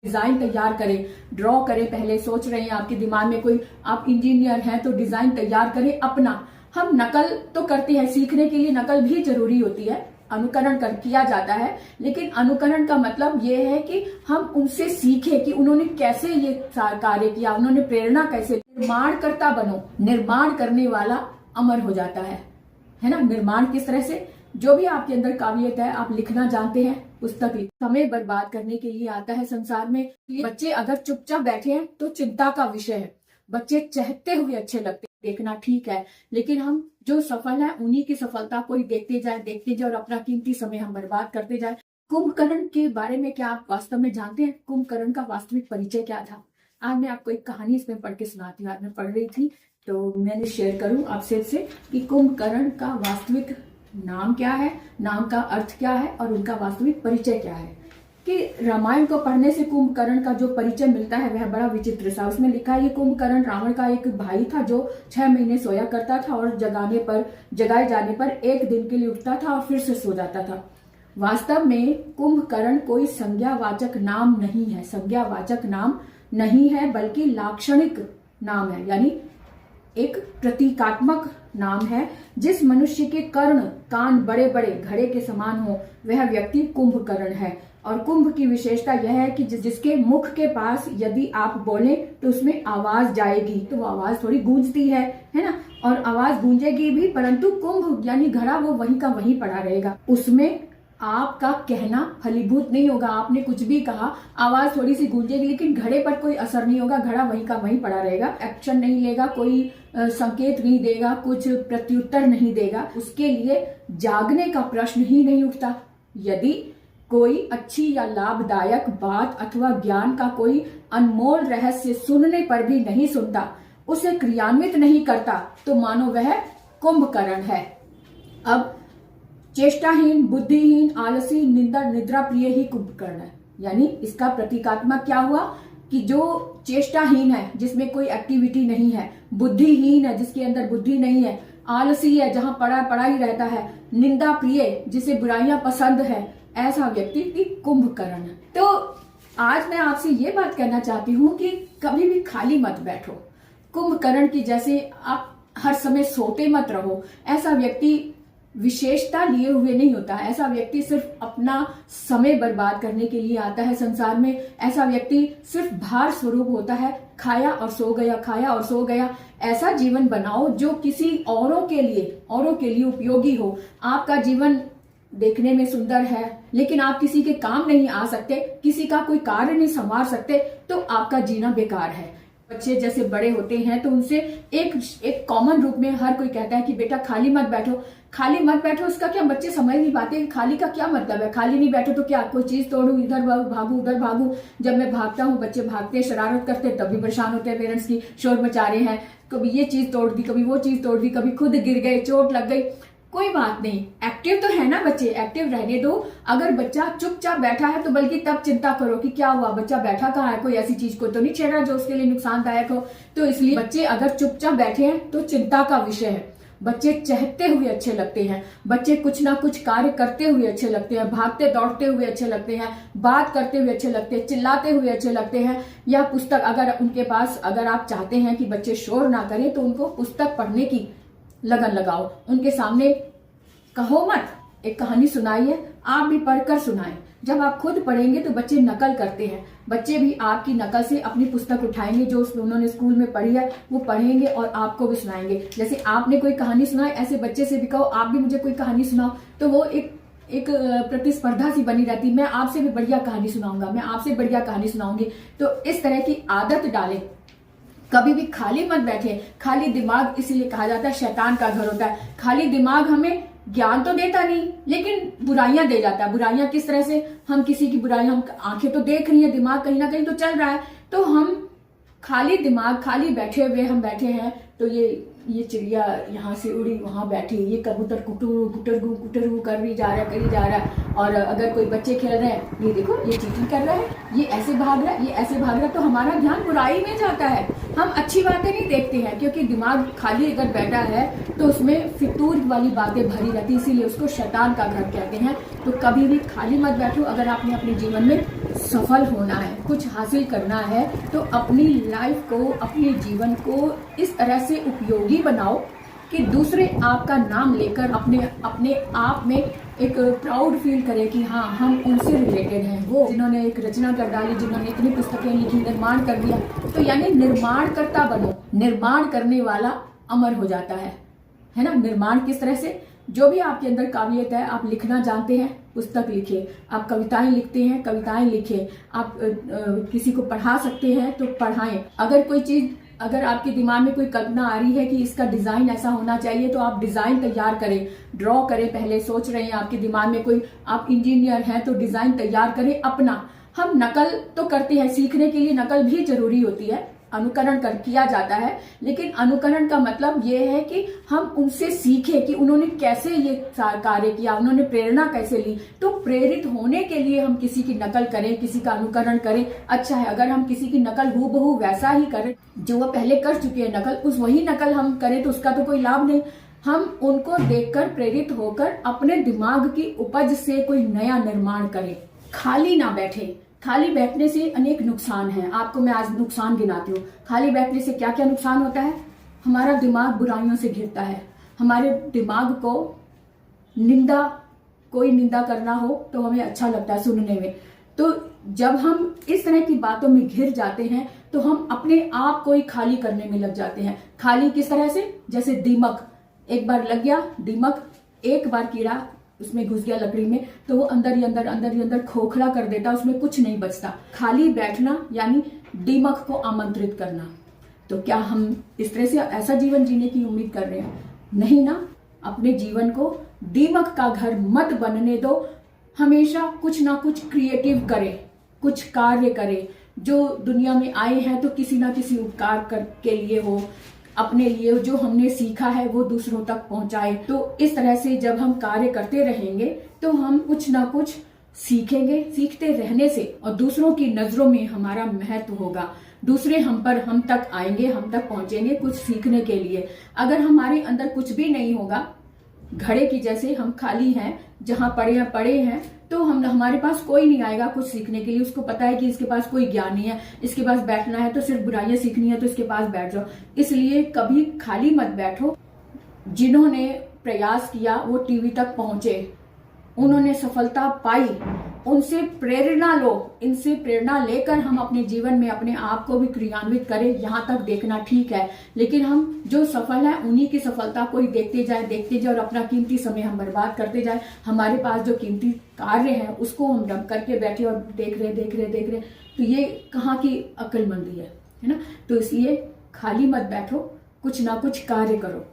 Design तैयार करें, draw करें। पहले सोच रहे हैं आपके दिमाग में कोई, आप इंजीनियर हैं तो डिजाइन तैयार करें अपना। हम नकल तो करते हैं, सीखने के लिए नकल भी जरूरी होती है, अनुकरण किया जाता है, लेकिन अनुकरण का मतलब ये है कि हम उनसे सीखें कि उन्होंने कैसे ये कार्य किया, उन्होंने प्रेरणा कैसे। निर्माणकर्ता बनो, निर्माण करने वाला अमर हो जाता है ना। निर्माण किस तरह से, जो भी आपके अंदर काबिलियत है, आप लिखना जानते हैं, पुस्तक लिख। समय बर्बाद करने के लिए आता है संसार में। बच्चे अगर चुपचाप बैठे हैं तो चिंता का विषय है। बच्चे चहते हुए अच्छे लगते हैं, देखना ठीक है, लेकिन हम जो सफल है उन्हीं की सफलता को ही देखते जाए और अपना कीमती समय हम बर्बाद करते जाए। कुंभकर्ण के बारे में क्या आप वास्तव में जानते हैं? कुंभकर्ण का वास्तविक परिचय क्या था? आज मैं आपको एक कहानी इसमें पढ़ के सुनाती हूँ। आज मैं पढ़ रही थी तो मैंने शेयर करूं आपसे कि कुंभकर्ण का वास्तविक नाम क्या है, नाम का अर्थ क्या है और उनका वास्तविक परिचय क्या है। कि रामायण को पढ़ने से कुंभकर्ण का जो परिचय मिलता है वह बड़ा विचित्र सा। उसमें लिखा है ये कुंभकर्ण रावण का एक भाई था जो 6 महीने सोया करता था और जगाए जाने पर एक दिन के लिए उठता था और फिर से सो जाता था। वास्तव में कुंभकर्ण कोई संज्ञावाचक नाम नहीं है, संज्ञावाचक नाम नहीं है, बल्कि लाक्षणिक नाम है, यानी एक प्रतीकात्मक नाम है। जिस मनुष्य के कर्ण कान बड़े बड़े घड़े के समान हो वह व्यक्ति कुंभकर्ण है। और कुंभ की विशेषता यह है कि जिसके मुख के पास यदि आप बोलें तो उसमें आवाज जाएगी, तो वो आवाज थोड़ी गूंजती है ना, और आवाज गूंजेगी भी, परंतु कुंभ यानी घड़ा वो वहीं का वहीं पड़ा रहेगा। उसमें आपका कहना फलीभूत नहीं होगा। आपने कुछ भी कहा, आवाज थोड़ी सी गूंजेगी, लेकिन घड़े पर कोई असर नहीं होगा। घड़ा वहीं का वहीं पड़ा रहेगा, एक्शन नहीं लेगा, कोई संकेत नहीं देगा, कुछ प्रत्युत्तर नहीं देगा। उसके लिए जागने का प्रश्न ही नहीं उठता। यदि कोई अच्छी या लाभदायक बात अथवा ज्ञान का कोई अनमोल रहस्य सुनने पर भी नहीं सुनता, उसे क्रियान्वित नहीं करता, तो मानो वह कुंभकर्ण है। अब चेष्टाहीन, बुद्धिहीन, आलसी, निद्रा प्रिय ही कुंभकर्ण है। यानी इसका प्रतीकात्मक क्या हुआ कि जो चेष्टाहीन है, जिसमें कोई एक्टिविटी नहीं है, बुद्धिहीन है, जिसके अंदर बुद्धि नहीं है, आलसी है, जहां पड़ा ही रहता है, निंदा प्रिय, जिसे बुराइयां पसंद है, ऐसा व्यक्ति की कुंभकर्ण है। तो आज मैं आपसे ये बात कहना चाहती हूँ कि कभी भी खाली मत बैठो। कुंभकर्ण की जैसे आप हर समय सोते मत रहो। ऐसा व्यक्ति विशेषता लिए हुए नहीं होता है। ऐसा व्यक्ति सिर्फ अपना समय बर्बाद करने के लिए आता है संसार में। ऐसा व्यक्ति सिर्फ भार स्वरूप होता है, खाया और सो गया, खाया और सो गया। ऐसा जीवन बनाओ जो किसी औरों के लिए उपयोगी हो। आपका जीवन देखने में सुंदर है, लेकिन आप किसी के काम नहीं आ सकते, किसी का कोई कार्य नहीं संभाल सकते, तो आपका जीना बेकार है। बच्चे जैसे बड़े होते हैं तो उनसे एक कॉमन रूप में हर कोई कहता है कि बेटा खाली मत बैठो, खाली मत बैठो। उसका क्या बच्चे समझ नहीं पाते, खाली का क्या मतलब है। खाली नहीं बैठो तो क्या, कोई चीज तोड़ू, इधर भागू उधर भागू। जब मैं भागता हूँ, बच्चे भागते शरारत करते, तब भी परेशान होते हैं पेरेंट्स की, शोर मचा रहे हैं, कभी ये चीज तोड़ दी, कभी वो चीज तोड़ दी, कभी खुद गिर गए, चोट लग गई। कोई बात नहीं, एक्टिव तो है ना बच्चे, एक्टिव रहने दो। अगर बच्चा चुपचाप बैठा है तो बल्कि तब चिंता करो कि क्या हुआ, बच्चा बैठा कहाँ है, कोई ऐसी चीज को तो नहीं छेड़ा जो उसके लिए नुकसानदायक हो। तो इसलिए बच्चे अगर चुपचाप बैठे हैं तो चिंता का विषय है। बच्चे चहते हुए अच्छे लगते हैं, बच्चे कुछ ना कुछ कार्य करते हुए अच्छे लगते हैं, भागते दौड़ते हुए अच्छे लगते हैं, बात करते हुए अच्छे लगते हैं, चिल्लाते हुए अच्छे लगते हैं। या पुस्तक अगर उनके पास, अगर आप चाहते हैं कि बच्चे शोर ना करें तो उनको पुस्तक पढ़ने की लगन लगाओ। उनके सामने कहो मत, एक कहानी सुनाइए, आप भी पढ़कर सुनाएं। जब आप खुद पढ़ेंगे तो बच्चे नकल करते हैं। बच्चे भी आपकी नकल से अपनी पुस्तक उठाएंगे, जो उन्होंने स्कूल में पढ़ी है वो पढ़ेंगे और आपको भी सुनाएंगे। जैसे आपने कोई कहानी सुनाई, ऐसे बच्चे से भी कहो आप भी मुझे कोई कहानी सुनाओ, तो वो एक प्रतिस्पर्धा सी बनी रहती, मैं आपसे भी बढ़िया कहानी सुनाऊंगा, मैं आपसे बढ़िया कहानी सुनाऊंगी। तो इस तरह की आदत डालें। कभी भी खाली मत बैठे। खाली दिमाग इसीलिए कहा जाता है शैतान का घर होता है। खाली दिमाग हमें ज्ञान तो देता नहीं, लेकिन बुराइयां दे जाता है। बुराइयां किस तरह से, हम किसी की बुराइयां, हम आंखें तो देख रही है, दिमाग कहीं ना कहीं तो चल रहा है, तो हम खाली दिमाग, खाली बैठे हुए हम बैठे हैं तो ये चिड़िया यहाँ से उड़ी वहां बैठी, ये कबूतर कुटरगू कर रही जा रहा है। और अगर कोई बच्चे खेल रहे हैं, ये देखो ये चीटिंग कर रहा है, ये ऐसे भाग रहा है, ये ऐसे भाग रहा है, तो हमारा ध्यान बुराई में जाता है। हम अच्छी बातें नहीं देखते हैं, क्योंकि दिमाग खाली अगर बैठा है तो उसमें फितूर वाली बातें भरी रहती, इसीलिए उसको शैतान का घर कहते हैं। तो कभी भी खाली मत बैठो। अगर आपने अपने जीवन में सफल होना है, कुछ हासिल करना है, तो अपनी लाइफ को, अपने जीवन को इस तरह से उपयोगी बनाओ कि दूसरे आपका नाम लेकर अपने आप में एक प्राउड फील करे कि हाँ, हम उनसे रिलेटेड हैं। वो जिन्होंने एक रचना कर डाली, जिन्होंने इतनी पुस्तकें लिखी, निर्माण कर दिया, तो यानी निर्माणकर्ता बनो। निर्माण करने वाला अमर हो जाता है ना। निर्माण किस तरह से? जो भी आपके अंदर काबिलियत है, आप लिखना जानते हैं, पुस्तक लिखिए। आप कविताएं लिखते हैं, कविताएं लिखिए। आप किसी को पढ़ा सकते हैं तो पढ़ाएं। अगर आपके दिमाग में कोई कल्पना आ रही है कि इसका डिजाइन ऐसा होना चाहिए, तो आप डिजाइन तैयार करें, ड्रॉ करें। पहले सोच रहे हैं आपके दिमाग में कोई, आप इंजीनियर हैं तो डिजाइन तैयार करें अपना। हम नकल तो करते हैं, सीखने के लिए नकल भी जरूरी होती है, अनुकरण किया जाता है, लेकिन अनुकरण का मतलब ये है कि हम उनसे सीखें कि उन्होंने कैसे ये कार्य किया, उन्होंने प्रेरणा कैसे ली। तो प्रेरित होने के लिए हम किसी की नकल करें, किसी का अनुकरण करें, अच्छा है। अगर हम किसी की नकल हूबहू वैसा ही करें जो वह पहले कर चुके हैं नकल, वही नकल हम करें तो उसका तो कोई लाभ नहीं। हम उनको देखकर प्रेरित होकर अपने दिमाग की उपज से कोई नया निर्माण करें, खाली ना बैठे। खाली बैठने से अनेक नुकसान हैं। आपको मैं आज नुकसान गिनाती हूँ। खाली बैठने से क्या क्या नुकसान होता है? हमारा दिमाग बुराइयों से घिरता है। हमारे दिमाग को कोई निंदा करना हो तो हमें अच्छा लगता है सुनने में। तो जब हम इस तरह की बातों में घिर जाते हैं तो हम अपने आप को ही खाली करने में लग जाते हैं। खाली किस तरह से? जैसे दीमक, एक बार लग गया दीमक, एक बार कीड़ा उसमें घुस गया लकड़ी में, तो वो अंदर ही अंदर खोखला कर देता, उसमें कुछ नहीं बचता। खाली बैठना यानी दीमक को आमंत्रित करना। तो क्या हम इस तरह से ऐसा जीवन जीने की उम्मीद कर रहे हैं? नहीं ना। अपने जीवन को दीमक का घर मत बनने दो। हमेशा कुछ ना कुछ क्रिएटिव करें, कुछ कार्य करें। जो दुनिया में आए हैं तो किसी ना किसी उपकार के लिए हो, अपने लिए जो हमने सीखा है वो दूसरों तक पहुंचाए। तो इस तरह से जब हम कार्य करते रहेंगे तो हम कुछ ना कुछ सीखेंगे। सीखते रहने से और दूसरों की नजरों में हमारा महत्व होगा। दूसरे हम तक आएंगे, हम तक पहुंचेंगे कुछ सीखने के लिए। अगर हमारे अंदर कुछ भी नहीं होगा, घड़े की जैसे हम खाली हैं, जहां पड़े हैं, तो हमारे पास कोई नहीं आएगा कुछ सीखने के लिए। उसको पता है कि इसके पास कोई ज्ञान नहीं है, इसके पास बैठना है तो सिर्फ बुराइयां सीखनी है तो इसके पास बैठ जाओ। इसलिए कभी खाली मत बैठो। जिन्होंने प्रयास किया वो टीवी तक पहुंचे, उन्होंने सफलता पाई, उनसे प्रेरणा लो। इनसे प्रेरणा लेकर हम अपने जीवन में अपने आप को भी क्रियान्वित करें। यहाँ तक देखना ठीक है, लेकिन हम जो सफल है उन्हीं की सफलता को ही देखते जाए और अपना कीमती समय हम बर्बाद करते जाए। हमारे पास जो कीमती कार्य है उसको हम डंप करके बैठे और देख रहे, तो ये कहाँ की अक्लमंदी है ना। तो इसलिए खाली मत बैठो, कुछ ना कुछ कार्य करो।